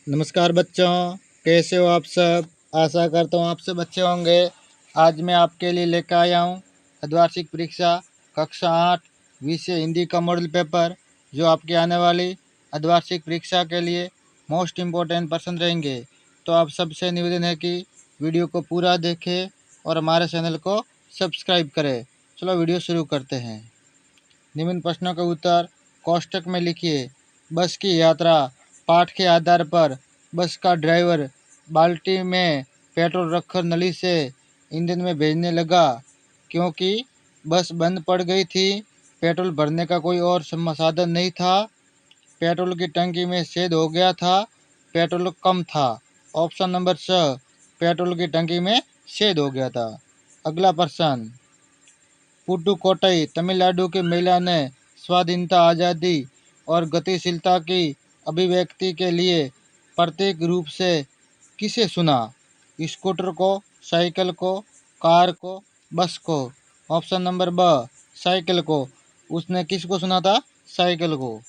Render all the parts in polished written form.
नमस्कार बच्चों, कैसे हो आप सब। आशा करता हूँ आप सब अच्छे होंगे। आज मैं आपके लिए लेकर आया हूँ अर्धवार्षिक परीक्षा कक्षा 8 विषय हिंदी का मॉडल पेपर, जो आपकी आने वाली अर्धवार्षिक परीक्षा के लिए मोस्ट इम्पोर्टेंट प्रश्न रहेंगे। तो आप सबसे निवेदन है कि वीडियो को पूरा देखें और हमारे चैनल को सब्सक्राइब करें। चलो वीडियो शुरू करते हैं। निम्न प्रश्नों के उत्तर कोष्टक में लिखिए। बस की यात्रा। पाठ के आधार पर बस का ड्राइवर बाल्टी में पेट्रोल रखकर नली से ईंधन में भेजने लगा, क्योंकि बस बंद पड़ गई थी। पेट्रोल भरने का कोई और साधन नहीं था। पेट्रोल की टंकी में छेद हो गया था। पेट्रोल कम था। ऑप्शन नंबर स, पेट्रोल की टंकी में छेद हो गया था। अगला प्रश्न। पुडुकोट्टई तमिलनाडु की महिला ने स्वाधीनता, आज़ादी और गतिशीलता की अभिव्यक्ति के लिए प्रतीक रूप से किसे सुना? स्कूटर को, साइकिल को, कार को, बस को। ऑप्शन नंबर ब, साइकिल को। उसने किसको सुना था? साइकिल को।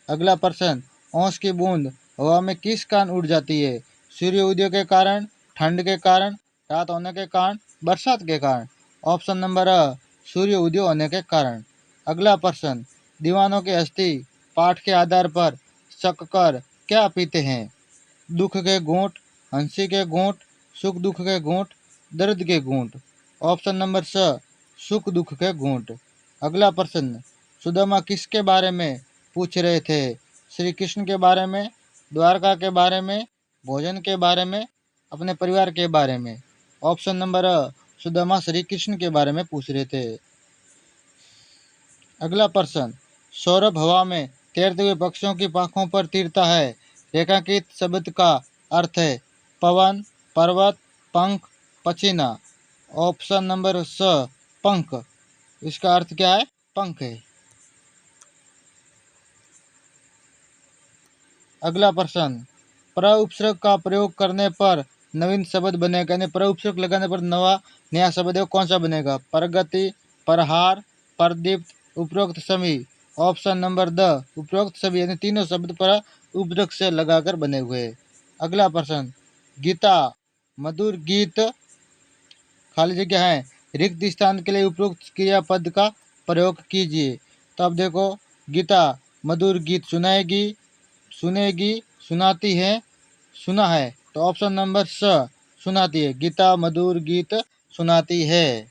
अगला प्रश्न। ओस की बूंद हवा में किस कारण उड़ जाती है? सूर्योदय के कारण, ठंड के कारण, रात होने के कारण, बरसात के कारण। ऑप्शन नंबर अ, सूर्य उदय होने के कारण। अगला प्रश्न। दीवानों की हस्ती पाठ के आधार पर शक कर क्या पीते हैं? दुख के घूंट, हंसी के घूंट, सुख दुख के घूंट, दर्द के घूंट। ऑप्शन नंबर स, सुख दुख के घूंट। अगला प्रश्न। सुदामा किसके बारे में पूछ रहे थे? श्री कृष्ण के बारे में, द्वारका के बारे में, भोजन के बारे में, अपने परिवार के बारे में। ऑप्शन नंबर अ, सुदामा श्री कृष्ण के बारे में पूछ रहे थे। अगला प्रश्न। सौरभ हवा में तैरते हुए पक्षियों की पाखों पर तीरता है। रेखांकित शब्द का अर्थ है पवन, पर्वत, पंख, पसीना। ऑप्शन नंबर स, पंख। इसका अर्थ क्या है? पंख है। अगला प्रश्न। प्र उपसर्ग का प्रयोग करने पर नवीन शब्द बनेगा, यानी प्र उपसर्ग लगाने पर नया शब्द है, कौन सा बनेगा? प्रगति, प्रहार, प्रदीप्त, उपरोक्त सभी। ऑप्शन नंबर द, उपरोक्त सभी, यानी तीनों शब्द पर उपसर्ग से लगाकर बने हुए। अगला प्रश्न। गीता मधुर गीत खाली जगह है रिक्त स्थान के लिए उपरोक्त क्रियापद का प्रयोग कीजिए। तो अब देखो, गीता मधुर गीत सुनाएगी, सुनेगी, सुनाती है, सुना है। तो ऑप्शन नंबर स, सुनाती है। गीता मधुर गीत सुनाती है।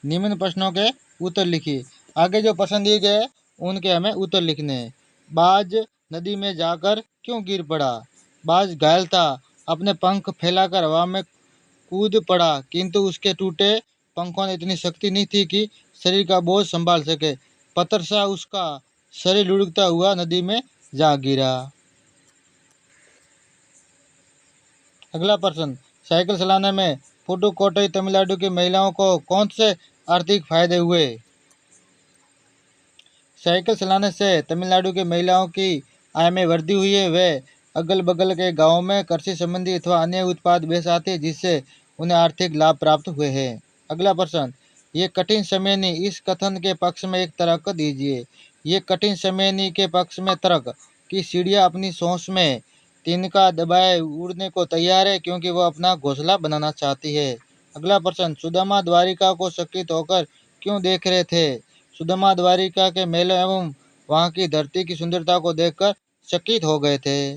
निम्न प्रश्नों के उत्तर लिखिए। आगे जो प्रश्न दिए गए उनके हमें उत्तर लिखने हैं। बाज नदी में जाकर क्यों गिर पड़ा? बाज घायल था, अपने पंख फैलाकर हवा में कूद पड़ा, किंतु उसके टूटे पंखों में इतनी शक्ति नहीं थी कि शरीर का बोझ संभाल सके। पत्थर सा उसका शरीर लुढ़कता हुआ नदी में जा गिरा। अगला प्रश्न। साइकिल चलाने में पुडुकोट्टई तमिलनाडु की महिलाओं को कौन से आर्थिक फायदे हुए? साइकिल चलाने से तमिलनाडु की महिलाओं की आय में वृद्धि हुई है। वे अगल बगल के गांवों में कृषि संबंधी अथवा अन्य उत्पाद बेच आते हैं, जिससे उन्हें आर्थिक लाभ प्राप्त हुए हैं। अगला प्रश्न। ये कठिन समय नहीं, इस कथन के पक्ष में एक तर्क दीजिए। ये कठिन समय नहीं के पक्ष में तर्क कि चिड़िया अपनी सोच में तिनका दबाए उड़ने को तैयार है, क्योंकि वह अपना घोंसला बनाना चाहती है। अगला प्रश्न। सुदामा द्वारिका को चकित होकर क्यों देख रहे थे? सुदामा द्वारिका के मेले एवं वहां की धरती की सुंदरता को देखकर चकित हो गए थे।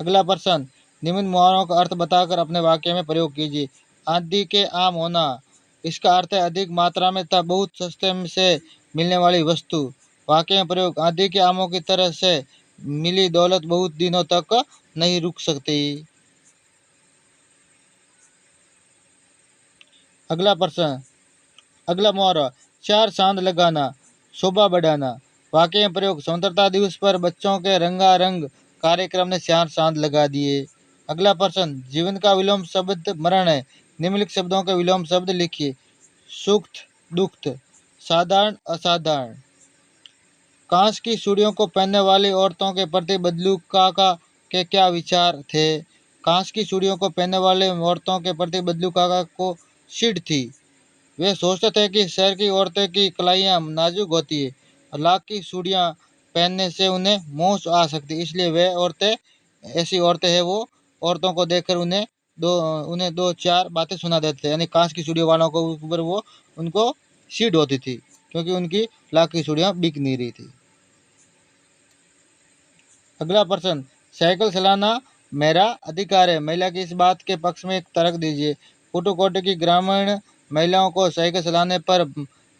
अगला प्रश्न। निम्न मुहावरों का अर्थ बताकर अपने वाक्य में प्रयोग कीजिए। आदि के आम होना, इसका अर्थ है अधिक मात्रा में तथा बहुत सस्ते से मिलने वाली वस्तु। वाक्य में प्रयोग। आदि के आमों की तरह से मिली दौलत बहुत दिनों तक नहीं रुक सकती। अगला प्रश्न। अगला मुहावरा। चार चांद लगाना, शोभा बढ़ाना। वाक्य में प्रयोग। स्वतंत्रता दिवस पर बच्चों के रंगारंग कार्यक्रम ने चार चांद लगा दिए। अगला प्रश्न। जीवन का विलोम शब्द मरण है। निम्नलिखित शब्दों के विलोम शब्द लिखिए। सुख, दुख, साधारण, असाधारण। कांच की चूड़ियों को पहनने वाली औरतों के प्रति बदलूका के क्या विचार थे? कांच की चूड़ियों को पहनने वाले औरतों के प्रति बदलूका को चिढ़ थी। वे सोचते थे कि शहर की औरतें की कलाइयाँ नाजुक होती है लाख की चूड़ियाँ पहनने से उन्हें मोह आ सकती, इसलिए वे औरतें, ऐसी औरतें हैं वो औरतों को देखकर उन्हें दो चार बातें सुना देते, यानी कांच की चूड़ियों वालों को ऊपर वो उनको सीड होती थी, क्योंकि उनकी लाख की चूड़ियाँ बिक नहीं रही थी। अगला प्रश्न, साइकिल चलाना मेरा अधिकार है, महिला की इस बात के पक्ष में एक तर्क दीजिए। पुडुकोट्टे की ग्रामीण महिलाओं को साइकिल चलाने पर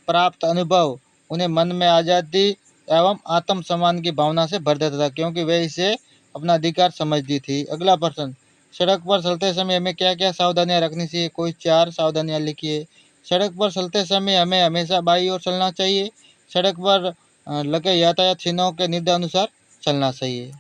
प्राप्त अनुभव उन्हें मन में आज़ादी एवं आत्मसम्मान की भावना से भर देता था, क्योंकि वे इसे अपना अधिकार समझती थी। अगला प्रश्न, सड़क पर चलते समय हमें क्या क्या सावधानियां रखनी चाहिए, कोई चार सावधानियां लिखिए। सड़क पर चलते समय हमें हमेशा बाईं ओर चलना चाहिए। सड़क पर लगे यातायात चिन्हों के निर्देशानुसार चलना चाहिए।